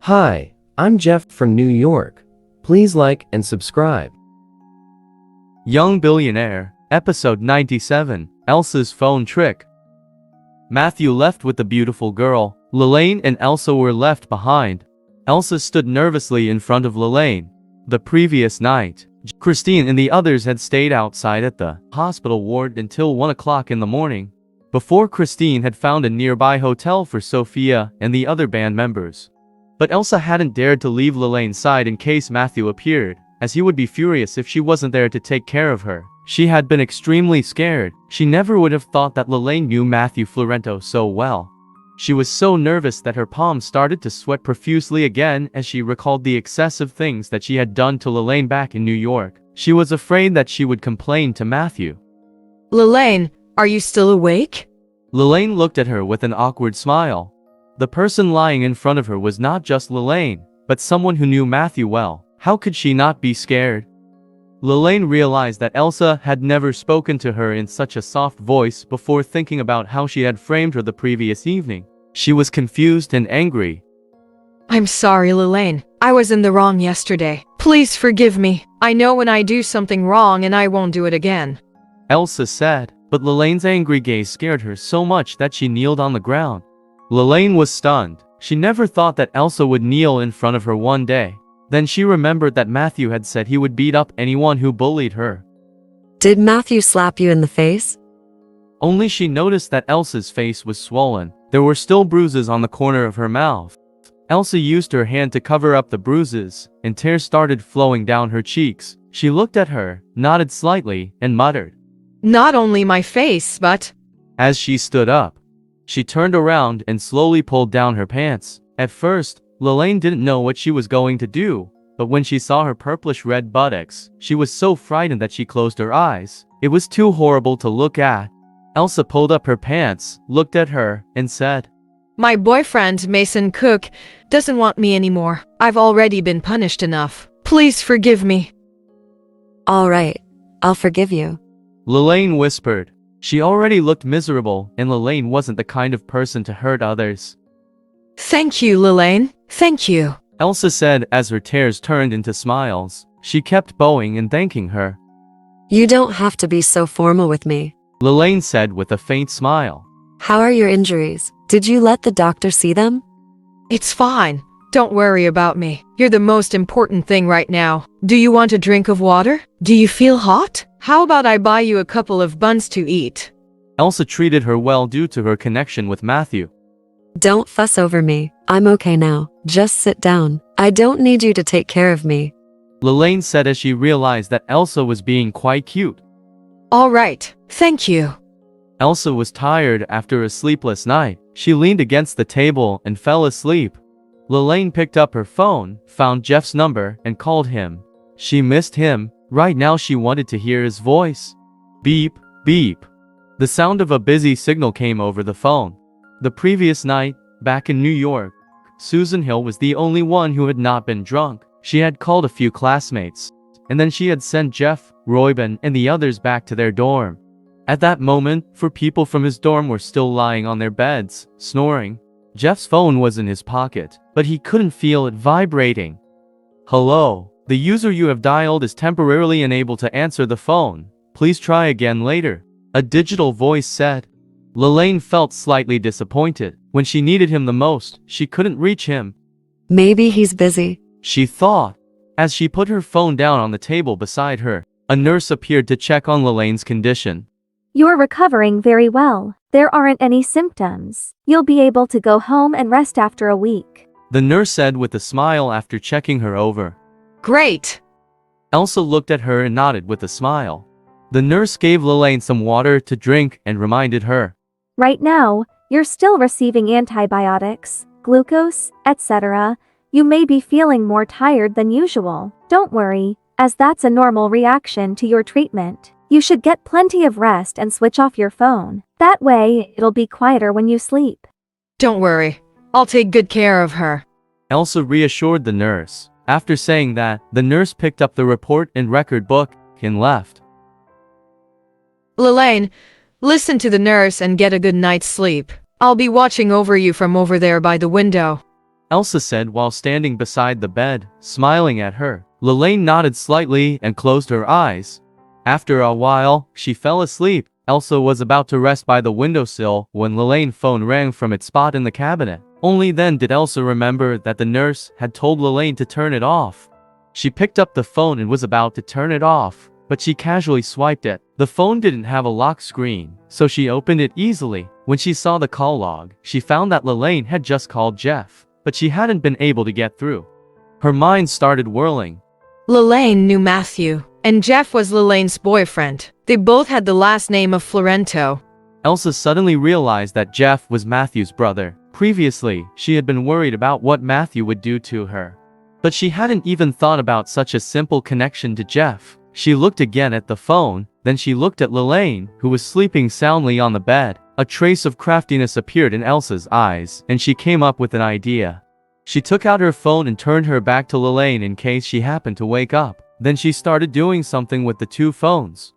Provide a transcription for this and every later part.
Hi, I'm Jeff from New York. Please like and subscribe. Young Billionaire, Episode 97, Elsa's Phone Trick. Matthew left with the beautiful girl. Lelaine and Elsa were left behind. Elsa stood nervously in front of Lelaine. The previous night, Christine and the others had stayed outside at the hospital ward until 1 o'clock in the morning, before Christine had found a nearby hotel for Sophia and the other band members. But Elsa hadn't dared to leave Lelaine's side in case Matthew appeared, as he would be furious if she wasn't there to take care of her. She had been extremely scared. She never would have thought that Lelaine knew Matthew Florento so well. She was so nervous that her palms started to sweat profusely again as she recalled the excessive things that she had done to Lelaine back in New York. She was afraid that she would complain to Matthew. Lelaine, are you still awake? Lelaine looked at her with an awkward smile. The person lying in front of her was not just Lelaine, but someone who knew Matthew well. How could she not be scared? Lelaine realized that Elsa had never spoken to her in such a soft voice before, thinking about how she had framed her the previous evening. She was confused and angry. I'm sorry, Lelaine. I was in the wrong yesterday. Please forgive me. I know when I do something wrong and I won't do it again, Elsa said, but Lelaine's angry gaze scared her so much that she kneeled on the ground. Lelaine was stunned. She never thought that Elsa would kneel in front of her one day. Then she remembered that Matthew had said he would beat up anyone who bullied her. Did Matthew slap you in the face? Only she noticed that Elsa's face was swollen. There were still bruises on the corner of her mouth. Elsa used her hand to cover up the bruises, and tears started flowing down her cheeks. She looked at her, nodded slightly, and muttered, Not only my face, but… As she stood up, she turned around and slowly pulled down her pants. At first, Lelaine didn't know what she was going to do, but when she saw her purplish-red buttocks, she was so frightened that she closed her eyes. It was too horrible to look at. Elsa pulled up her pants, looked at her, and said, My boyfriend, Mason Cook, doesn't want me anymore. I've already been punished enough. Please forgive me. All right, I'll forgive you. Lelaine whispered. She already looked miserable, and Lelaine wasn't the kind of person to hurt others. Thank you, Lelaine. Thank you, Elsa said as her tears turned into smiles. She kept bowing and thanking her. You don't have to be so formal with me. Lelaine said with a faint smile. How are your injuries? Did you let the doctor see them? It's fine. Don't worry about me. You're the most important thing right now. Do you want a drink of water? Do you feel hot? How about I buy you a couple of buns to eat? Elsa treated her well due to her connection with Matthew. Don't fuss over me. I'm okay now. Just sit down. I don't need you to take care of me. Lelaine said as she realized that Elsa was being quite cute. All right. Thank you. Elsa was tired after a sleepless night. She leaned against the table and fell asleep. Lelaine picked up her phone, found Jeff's number, and called him. She missed him. Right now she wanted to hear his voice. Beep, beep. The sound of a busy signal came over the phone. The previous night, back in New York, Susan Hill was the only one who had not been drunk. She had called a few classmates, and then she had sent Jeff, Royben, and the others back to their dorm. At that moment, 4 people from his dorm were still lying on their beds, snoring. Jeff's phone was in his pocket, but he couldn't feel it vibrating. Hello. The user you have dialed is temporarily unable to answer the phone. Please try again later, a digital voice said. Lelaine felt slightly disappointed. When she needed him the most, she couldn't reach him. Maybe he's busy, she thought. As she put her phone down on the table beside her, a nurse appeared to check on Lelaine's condition. You're recovering very well. There aren't any symptoms. You'll be able to go home and rest after a week, the nurse said with a smile after checking her over. Great. Elsa looked at her and nodded with a smile. The nurse gave Lelaine some water to drink and reminded her. Right now, you're still receiving antibiotics, glucose, etc. You may be feeling more tired than usual. Don't worry, as that's a normal reaction to your treatment. You should get plenty of rest and switch off your phone. That way, it'll be quieter when you sleep. Don't worry. I'll take good care of her, Elsa reassured the nurse. After saying that, the nurse picked up the report and record book and left. Lelaine, listen to the nurse and get a good night's sleep. I'll be watching over you from over there by the window. Elsa said while standing beside the bed, smiling at her. Lelaine nodded slightly and closed her eyes. After a while, she fell asleep. Elsa was about to rest by the windowsill when Lelaine's phone rang from its spot in the cabinet. Only then did Elsa remember that the nurse had told Lelaine to turn it off. She picked up the phone and was about to turn it off, but she casually swiped it. The phone didn't have a lock screen, so she opened it easily. When she saw the call log, she found that Lelaine had just called Jeff, but she hadn't been able to get through. Her mind started whirling. Lelaine knew Matthew, and Jeff was Lelaine's boyfriend. They both had the last name of Florento. Elsa suddenly realized that Jeff was Matthew's brother. Previously, she had been worried about what Matthew would do to her. But she hadn't even thought about such a simple connection to Jeff. She looked again at the phone, then she looked at Lelaine, who was sleeping soundly on the bed. A trace of craftiness appeared in Elsa's eyes, and she came up with an idea. She took out her phone and turned her back to Lelaine in case she happened to wake up. Then she started doing something with the two phones.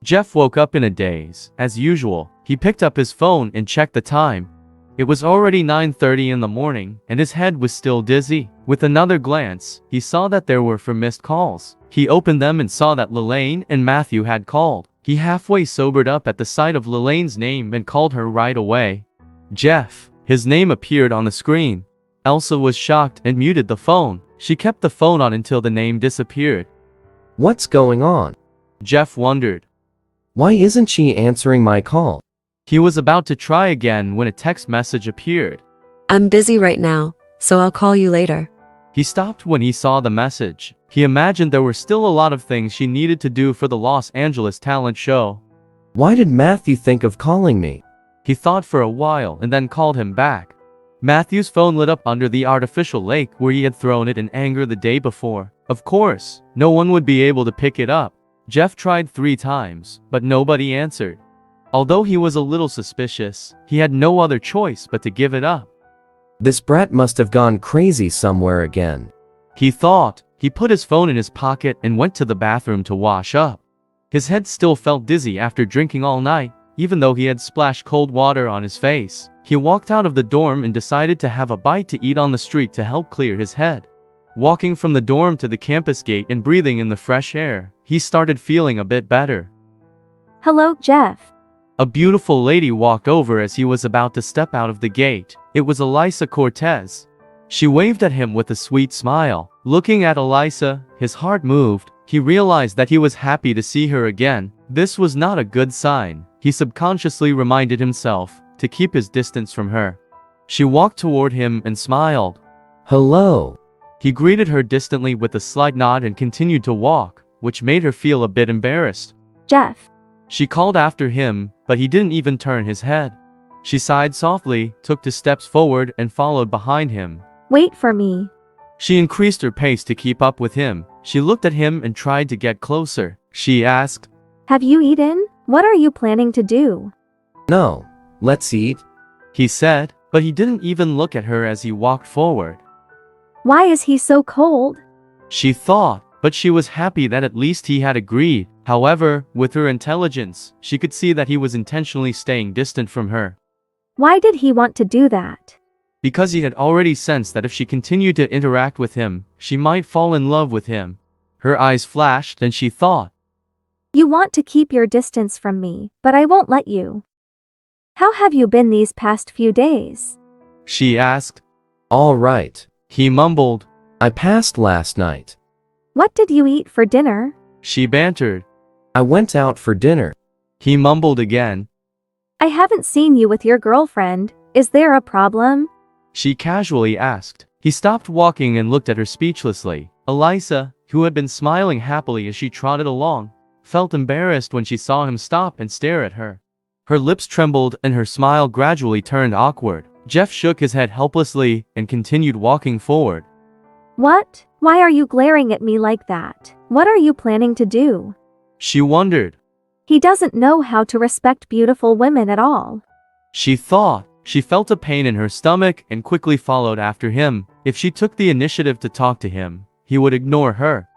Jeff woke up in a daze. As usual, he picked up his phone and checked the time. It was already 9:30 in the morning, and his head was still dizzy. With another glance, he saw that there were 4 missed calls. He opened them and saw that Lelaine and Matthew had called. He halfway sobered up at the sight of Lelaine's name and called her right away. Jeff. His name appeared on the screen. Elsa was shocked and muted the phone. She kept the phone on until the name disappeared. What's going on? Jeff wondered. Why isn't she answering my call? He was about to try again when a text message appeared. I'm busy right now, so I'll call you later. He stopped when he saw the message. He imagined there were still a lot of things she needed to do for the Los Angeles talent show. Why did Matthew think of calling me? He thought for a while and then called him back. Matthew's phone lit up under the artificial lake where he had thrown it in anger the day before. Of course, no one would be able to pick it up. Jeff tried 3 times, but nobody answered. Although he was a little suspicious, he had no other choice but to give it up. This brat must have gone crazy somewhere again. He thought. He put his phone in his pocket and went to the bathroom to wash up. His head still felt dizzy after drinking all night, even though he had splashed cold water on his face. He walked out of the dorm and decided to have a bite to eat on the street to help clear his head. Walking from the dorm to the campus gate and breathing in the fresh air, he started feeling a bit better. Hello, Jeff. A beautiful lady walked over as he was about to step out of the gate. It was Elsa Cortez. She waved at him with a sweet smile. Looking at Elsa, his heart moved. He realized that he was happy to see her again. This was not a good sign. He subconsciously reminded himself to keep his distance from her. She walked toward him and smiled. Hello. He greeted her distantly with a slight nod and continued to walk, which made her feel a bit embarrassed. Jeff. She called after him, but he didn't even turn his head. She sighed softly, took 2 steps forward, and followed behind him. Wait for me. She increased her pace to keep up with him. She looked at him and tried to get closer. She asked, Have you eaten? What are you planning to do? No. Let's eat. He said, but he didn't even look at her as he walked forward. Why is he so cold? She thought, but she was happy that at least he had agreed. However, with her intelligence, she could see that he was intentionally staying distant from her. Why did he want to do that? Because he had already sensed that if she continued to interact with him, she might fall in love with him. Her eyes flashed and she thought, You want to keep your distance from me, but I won't let you. How have you been these past few days? She asked. All right. He mumbled. I passed last night. What did you eat for dinner? She bantered. I went out for dinner. He mumbled again. I haven't seen you with your girlfriend. Is there a problem? She casually asked. He stopped walking and looked at her speechlessly. Elsa, who had been smiling happily as she trotted along, felt embarrassed when she saw him stop and stare at her. Her lips trembled and her smile gradually turned awkward. Jeff shook his head helplessly and continued walking forward. What? Why are you glaring at me like that? What are you planning to do? She wondered. He doesn't know how to respect beautiful women at all. She thought. She felt a pain in her stomach and quickly followed after him. If she took the initiative to talk to him, he would ignore her.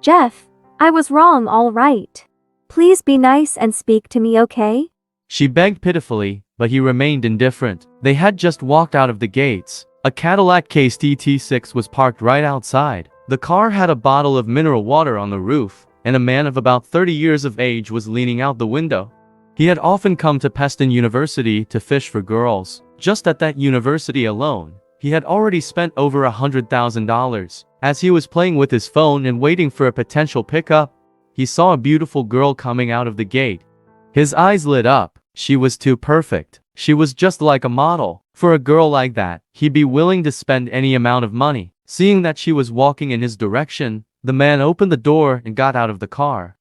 Jeff, I was wrong, all right. Please be nice and speak to me, okay? She begged pitifully, but he remained indifferent. They had just walked out of the gates. A Cadillac Case TT6 was parked right outside. The car had a bottle of mineral water on the roof, and a man of about 30 years of age was leaning out the window. He had often come to Peston University to fish for girls. Just at that university alone, he had already spent over $100,000. As he was playing with his phone and waiting for a potential pickup, he saw a beautiful girl coming out of the gate. His eyes lit up. She was too perfect. She was just like a model. For a girl like that, he'd be willing to spend any amount of money. Seeing that she was walking in his direction, the man opened the door and got out of the car.